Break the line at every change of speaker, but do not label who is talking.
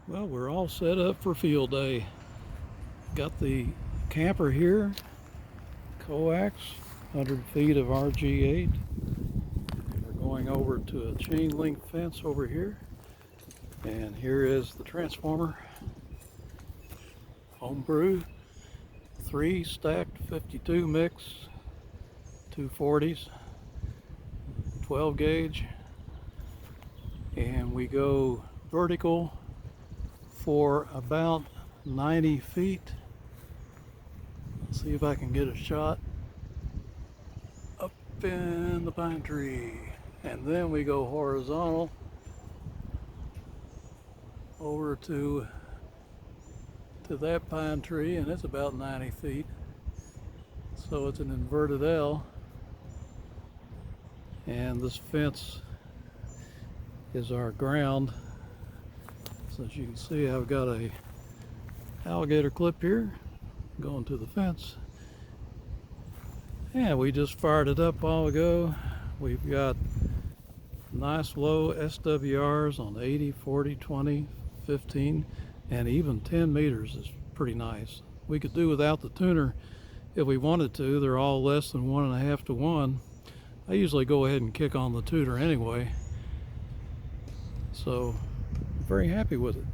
Well, we're all set up for field day. Got the camper here, coax, 100 feet of RG8. We're going over to a chain link fence over here. And here is the transformer. Homebrew, 3 stacked 52 mix, 240s, 12 gauge. And we go vertical for about 90 feet. Let's see if I can get a shot up in the pine tree. And then we go horizontal over to that pine tree, and it's about 90 feet. So it's an inverted L. And this fence is our ground. So as you can see, I've got a alligator clip here going to the fence. And we just fired it up a while ago. We've got nice low SWRs on 80, 40, 20, 15, and even 10 meters is pretty nice. We could do without the tuner if we wanted to. They're all less than 1.5 to 1. I usually go ahead and kick on the tuner anyway. So I'm very happy with it.